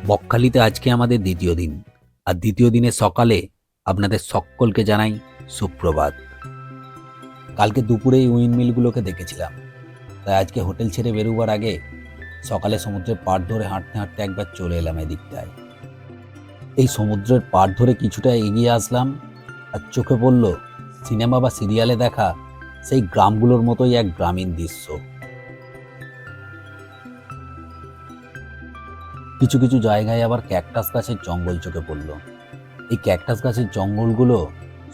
বকখালিতে আজকে আমাদের দ্বিতীয় দিন, আর দ্বিতীয় দিনের সকালে আপনাদের সকলকে জানাই সুপ্রভাত। কালকে দুপুরে এই উইন্ডমিলগুলোকে দেখেছিলাম, তাই আজকে হোটেল ছেড়ে বেরোবার আগে সকালে সমুদ্রের পাড় ধরে হাঁটতে হাঁটতে একবার চলে এলাম এদিকটায়। এই সমুদ্রের পাড় ধরে কিছুটা এগিয়ে আসলাম, আর চোখে পড়ল সিনেমা বা সিরিয়ালে দেখা সেই গ্রামগুলোর মতোই এক গ্রামীণ দৃশ্য। কিছু কিছু জায়গায় আবার ক্যাকটাস গাছের জঙ্গল চোখে পড়ল। এই ক্যাকটাস গাছের জঙ্গলগুলো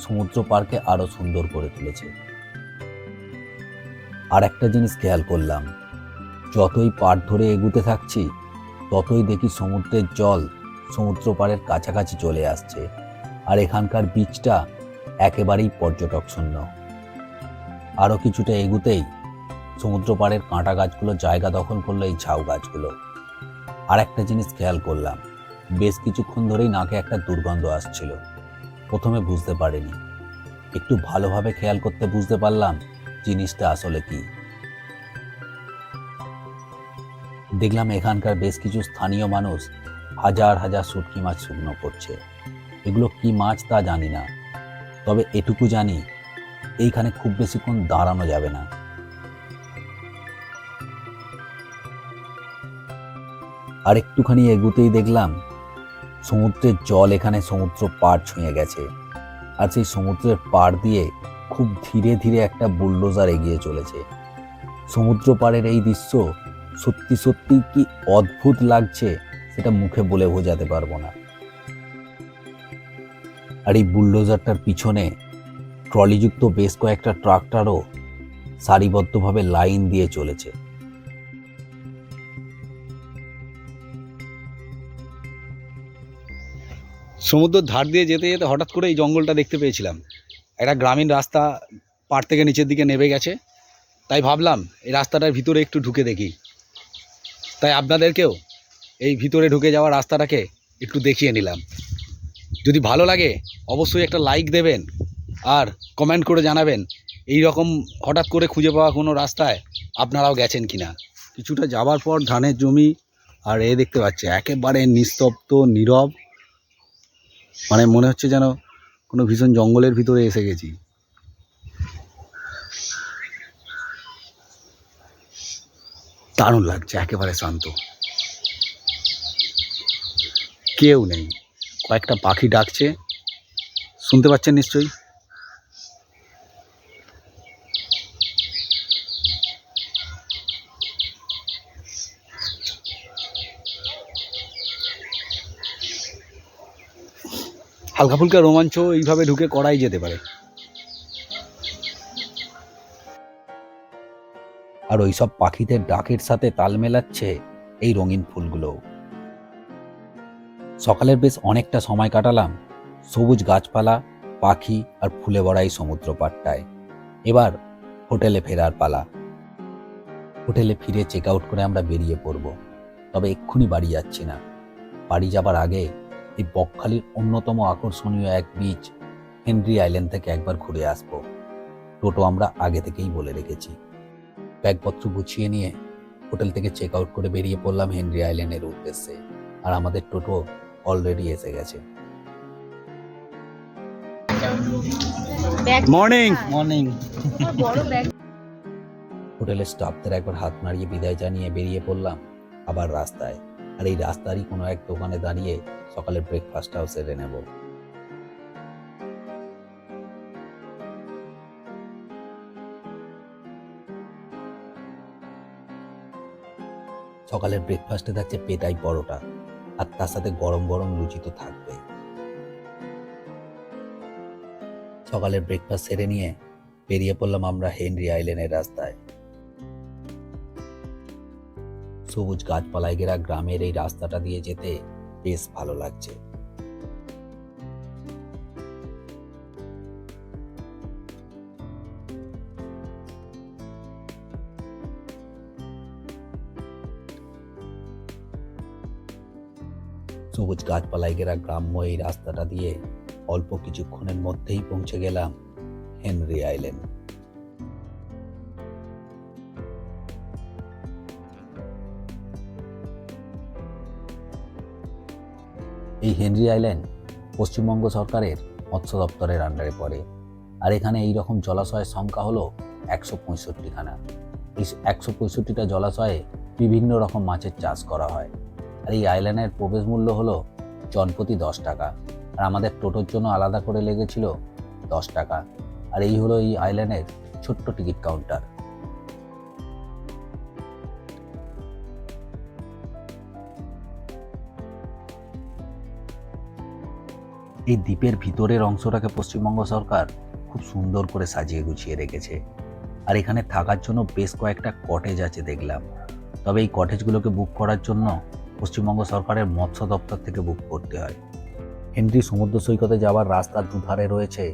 সমুদ্র পার্কে আরো সুন্দর করে তুলেছে। আর একটা জিনিস খেয়াল করলাম, যতই পাড় ধরে এগুতে থাকছি ততই দেখি সমুদ্রের জল সমুদ্র পাড়ের কাছাকাছি চলে আসছে, আর এখানকার বিচটা একেবারেই পর্যটক শূন্য। আরো কিছুটা এগুতেই সমুদ্র পাড়ের কাঁটা গাছগুলো জায়গা দখল করলো এই ঝাউ গাছগুলো। আর একটা জিনিস খেয়াল করলাম, বেশ কিছুক্ষণ ধরেই নাকে একটা দুর্গন্ধ আসছিল। প্রথমে বুঝতে পারিনি, একটু ভালোভাবে খেয়াল করতে বুঝতে পারলাম জিনিসটা আসলে কি। দেখলাম এখানকার বেশ কিছু স্থানীয় মানুষ হাজার হাজার শুটকি মাছ শুকনো করছে। এগুলো কি মাছ তা জানি না, তবে এটুকু জানি এইখানে খুব বেশিক্ষণ দাঁড়ানো যাবে না। আর একটুখানি এগুতেই দেখলাম সমুদ্রের জল এখানে সমুদ্র পাড় ছুঁয়ে গেছে, আর সেই সমুদ্রের পাড় দিয়ে খুব ধীরে ধীরে একটা বুলডোজার এগিয়ে চলেছে। সমুদ্র পাড়ের এই দৃশ্য সত্যি সত্যি কি অদ্ভুত লাগছে সেটা মুখে বলে বোঝাতে পারবো না। আর এই বুলডোজারটার পিছনে ট্রলিযুক্ত বেশ কয়েকটা ট্রাক্টরও সারিবদ্ধভাবে লাইন দিয়ে চলেছে। সমুদ্রের ধার দিয়ে যেতে যেতে হঠাৎ করে এই জঙ্গলটা দেখতে পেয়েছিলাম। একটা গ্রামীণ রাস্তা পাড় থেকে নিচের দিকে নেমে গেছে, তাই ভাবলাম এই রাস্তাটার ভিতরে একটু ঢুকে দেখি। তাই আপনাদেরকেও এই ভিতরে ঢুকে যাওয়া রাস্তাটাকে একটু দেখিয়ে নিলাম। যদি ভালো লাগে অবশ্যই একটা লাইক দেবেন, আর কমেন্ট করে জানাবেন এই রকম হঠাৎ করে খুঁজে পাওয়া কোনো রাস্তায় আপনারাও গেছেন কিনা। কিছুটা যাবার পর ধানের জমি, আর দেখতে পাচ্ছি একেবারে নিস্তব্ধ নীরব, মানে মনে হচ্ছে যেন কোনো ভীষণ জঙ্গলের ভিতরে এসে গেছি। দারুণ লাগছে, একেবারে শান্ত, কেউ নেই। কয়েকটা পাখি ডাকছে, শুনতে পাচ্ছেন নিশ্চয়ই। হালকা ফুলকা রোমাঞ্চ এইভাবে ঢুকে করাই যেতে পারে। আর ওইসব পাখিদের ডাকের সাথে তাল মেলাচ্ছে এই রঙিন ফুলগুলো। সকালের বেশ অনেকটা সময় কাটালাম সবুজ গাছপালা, পাখি আর ফুলে ভরা এই সমুদ্র পাড়টায়। এবার হোটেলে ফেরার পালা। হোটেলে ফিরে চেক আউট করে আমরা বেরিয়ে পড়ব, তবে এক্ষুনি বাড়ি যাচ্ছি না। বাড়ি যাবার আগে এই বকখালির অন্যতম আকর্ষণীয় এক বিচ হেনরি আইল্যান্ড থেকে একবার ঘুরে আসব। টোটো আমরা আগে থেকেই বলে রেখেছি। ব্যাগপত্র গুছিয়ে নিয়ে হোটেল থেকে চেক আউট করে বেরিয়ে পড়লাম হেনরি আইল্যান্ডের উদ্দেশ্যে, আর আমাদের টোটো অলরেডি এসে গেছে। Morning morning. হোটেলের স্টাফদের একবার হাত নাড়িয়ে বিদায় জানিয়ে বেরিয়ে পড়লাম আবার রাস্তায়। আর এই রাস্তারই কোনো এক দোকানে দাঁড়িয়ে সকালের ব্রেকফাস্টটাও সেরে নেব। সকালের ব্রেকফাস্টে থাকছে পেটাই পরোটা, আর তার সাথে গরম গরম লুচি তো থাকবে। সকালের ব্রেকফাস্ট সেরে নিয়ে বেরিয়ে পড়লাম আমরা হেনরি আইল্যান্ডের রাস্তায়। সবুজ গাছপালায় ঘেরা গ্রামের এই রাস্তাটা দিয়ে যেতে বেশ ভালো লাগছে। সবুজ গাছপালায় ঘেরা গ্রাম্য এই রাস্তাটা দিয়ে অল্প কিছুক্ষণের মধ্যেই পৌঁছে গেলাম হেনরি আইল্যান্ড। এই হেনরি আইল্যান্ড পশ্চিমবঙ্গ সরকারের মৎস্য দপ্তরের আন্ডারে পড়ে। আর এখানে এই রকম জলাশয়ের সংখ্যা হলো 165খানা। এই 165টা জলাশয়ে বিভিন্ন রকম মাছের চাষ করা হয়। আর এই আইল্যান্ডের প্রবেশ মূল্য হলো জনপ্রতি 10 টাকা। আর আমাদের টোটোর জন্য আলাদা করে লেগেছিল 10 টাকা। আর এই হলো এই আইল্যান্ডের ছোট্ট টিকিট কাউন্টার। এই দ্বীপের ভিতরের অংশটাকে পশ্চিমবঙ্গ সরকার খুব সুন্দর করে সাজিয়ে গুছিয়ে রেখেছে। আর এখানে থাকার জন্য বেশ কয়েকটা কটেজ আছে দেখলাম। তবে এই কটেজগুলোকে বুক করার জন্য পশ্চিমবঙ্গ সরকারের মৎস্য দপ্তর থেকে বুক করতে হয়। হেনরি সমুদ্র সৈকতে যাওয়ার রাস্তার দুধারে রয়েছে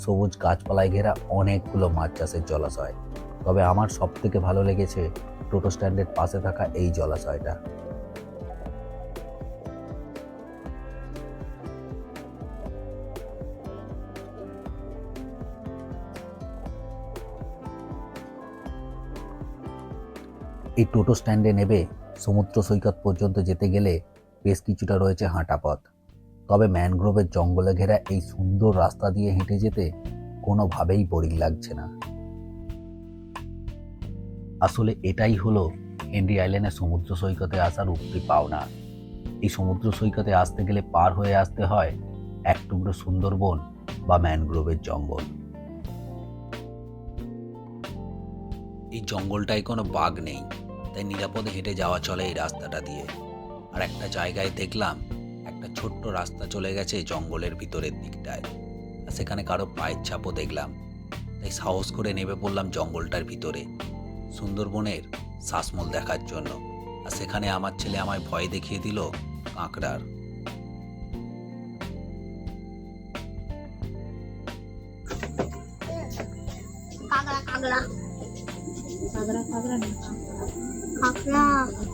সবুজ গাছপালায় ঘেরা অনেকগুলো মাছ চাষের জলাশয়। তবে আমার সব থেকে ভালো লেগেছে টোটো স্ট্যান্ডের পাশে থাকা এই জলাশয়টা। এই টোটো স্ট্যান্ডে নেবে সমুদ্র সৈকত পর্যন্ত যেতে গেলে বেশ কিছুটা রয়েছে হাঁটা পথ। তবে ম্যানগ্রোভের জঙ্গলে ঘেরা এই সুন্দর রাস্তা দিয়ে হেঁটে যেতে কোনোভাবেই বোরিং লাগছে না। আসলে এটাই হলো হেনরি আইল্যান্ডের সমুদ্র সৈকতে আসার উপরি পাওনা। এই সমুদ্র সৈকতে আসতে গেলে পার হয়ে আসতে হয় এক টুকরো সুন্দরবন বা ম্যানগ্রোভের জঙ্গল। এই জঙ্গলটায় কোনো বাঘ নেই, তাই নিরাপদে হেঁটে যাওয়া চলে এই রাস্তাটা দিয়ে। আর একটা জায়গায় দেখলাম একটা ছোট্ট রাস্তা চলে গেছে জঙ্গলের ভিতরের দিকটায়। আর সেখানে কারো পায়ের ছাপও দেখলাম। তাই সাহস করে নেমে পড়লাম জঙ্গলটার ভিতরে সুন্দরবনের শ্বাসমূল দেখার জন্য। আর সেখানে আমার ছেলে আমায় ভয় দেখিয়ে দিল কাঁকড়ার।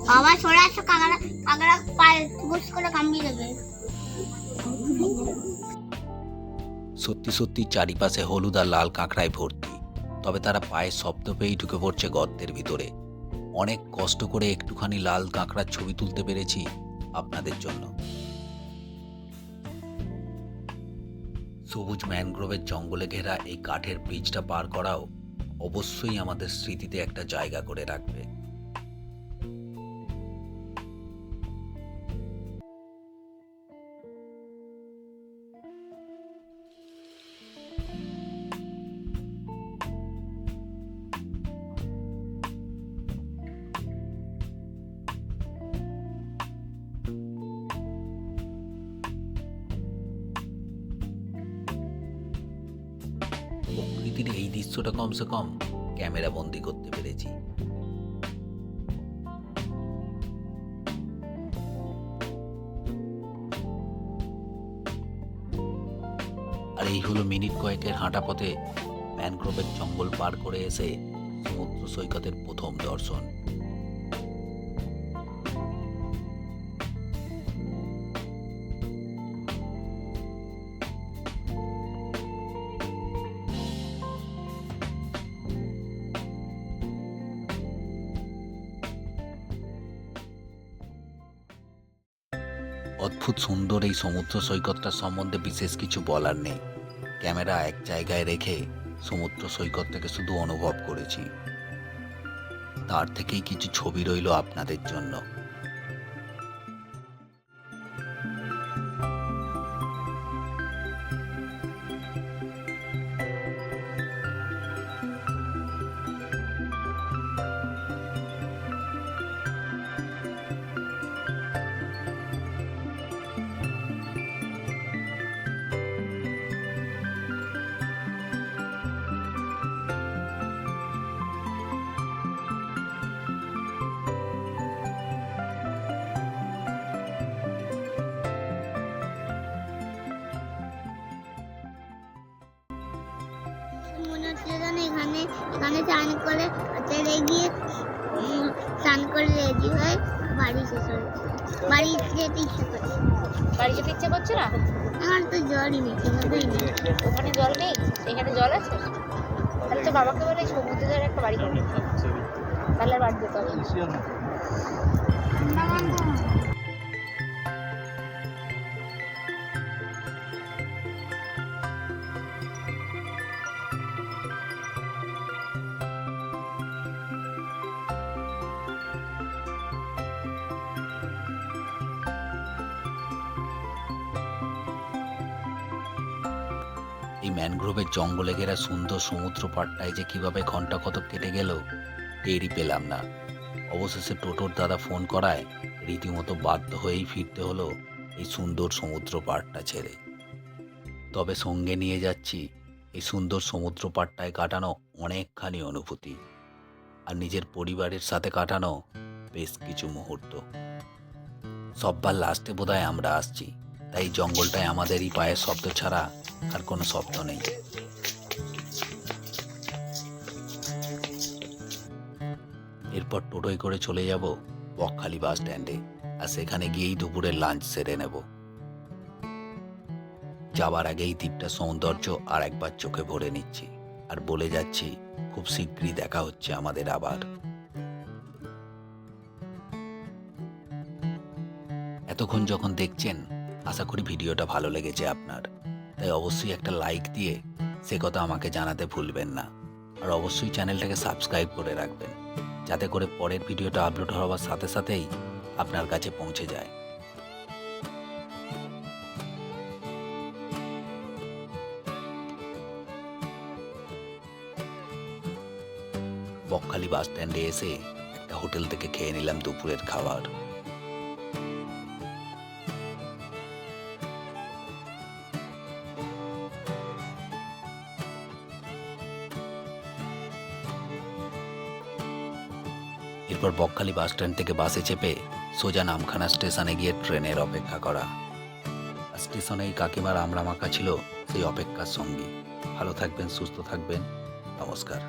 বাবা সরে আসো, কাঁকড়া পায়ে ঘুষ করে কামড়িয়ে দেবে। সত্যি সত্যি চারিপাশে হলুদ আর লাল কাঁকড়ায় ভর্তি। তবে তারা পায়ের শব্দ পেয়েই ঢুকে পড়ছে গর্তের ভিতরে। অনেক কষ্ট করে একটুখানি লাল কাঁকড়ার ছবি তুলতে পেরেছি আপনাদের জন্য। সবুজ ম্যানগ্রোভের জঙ্গলে ঘেরা এই কাঠের ব্রিজটা পার করাও অবশ্যই আমাদের স্মৃতিতে একটা জায়গা করে রাখবে। প্রকৃতির এই দৃশ্যটা কমসে কম ক্যামেরা বন্দি করতে পেরেছি। আর এই হলো মিনিট কয়েকের হাঁটা পথে ম্যানগ্রোভের জঙ্গল পার করে এসে সমুদ্র সৈকতের প্রথম দর্শন। অদ্ভুত সুন্দর এই সমুদ্র সৈকতটা সম্বন্ধে বিশেষ কিছু বলার নেই। ক্যামেরা এক জায়গায় রেখে সমুদ্র সৈকতটাকে শুধু অনুভব করেছি। তার থেকেই কিছু ছবি রইল আপনাদের জন্য। মনে হচ্ছে যেন এখানে চান করে হোটেলে গিয়ে চান করে রেডি হয়ে বাড়ি শেষ হয়ে বাড়ি যেতে ইচ্ছে করছে। বাড়ি যেতে ইচ্ছে করছে না? আমার তো জলই নেই, কোনোটাই নেই। ওখানে জল নেই, এখানে জল আছে। তাহলে তো বাবাকে বলে সমুদ্রের ধারে একটা বাড়ি করবে, তাহলে আর বাড়ি যেতে হবে। এই ম্যানগ্রোভের জঙ্গলে ঘেরা সুন্দর সমুদ্র পাড়টায় যে কিভাবে ঘন্টা কতক কেটে গেল টেরই পেলাম না। অবশেষে টোটোর দাদা ফোন করায় রীতিমতো বাধ্য হয়েই ফিরতে হলো এই সুন্দর সমুদ্র পাড়টা ছেড়ে। তবে সঙ্গে নিয়ে যাচ্ছি এই সুন্দর সমুদ্র পাড়টায় কাটানো অনেকখানি অনুভূতি আর নিজের পরিবারের সাথে কাটানো বেশ কিছু মুহূর্ত। সববার লাস্টে বোধহয় আমরা আসছি, তাই জঙ্গলটায় আমাদেরই পায়ের শব্দ ছাড়া আর কোনো শব্দ নেই। এরপর টোটোয় করে চলে যাব বকখালি বাস স্ট্যান্ডে, আর সেখানে গিয়েই দুপুরের লাঞ্চ সেরে নেব। যাবার আগেই দ্বীপটার সৌন্দর্য আর একবার চোখে ভরে নিচ্ছি আর বলে যাচ্ছি খুব শীঘ্রই দেখা হচ্ছে আমাদের আবার। এতক্ষণ যখন দেখছেন আশা করি ভিডিওটা ভালো লেগেছে আপনার, তাই অবশ্যই একটা লাইক দিয়ে সে কথা আমাকে জানাতে ভুলবেন না। আর অবশ্যই চ্যানেলটাকে সাবস্ক্রাইব করে রাখবেন, যাতে করে পরের ভিডিওটা আপলোড হওয়ার সাথে সাথেই আপনার কাছে পৌঁছে যায়। বকখালি বাস স্ট্যান্ডে এসে একটা হোটেল থেকে খেয়ে নিলাম দুপুরের খাবার। এরপর বকখালি বাস স্ট্যান্ড থেকে বাসে চেপে সোজা নামখানা স্টেশনে গিয়ে ট্রেনের অপেক্ষা করা। আর স্টেশনে এই কাকিমার আমড়া মাখা ছিল সেই অপেক্ষার সঙ্গী। ভালো থাকবেন, সুস্থ থাকবেন, নমস্কার।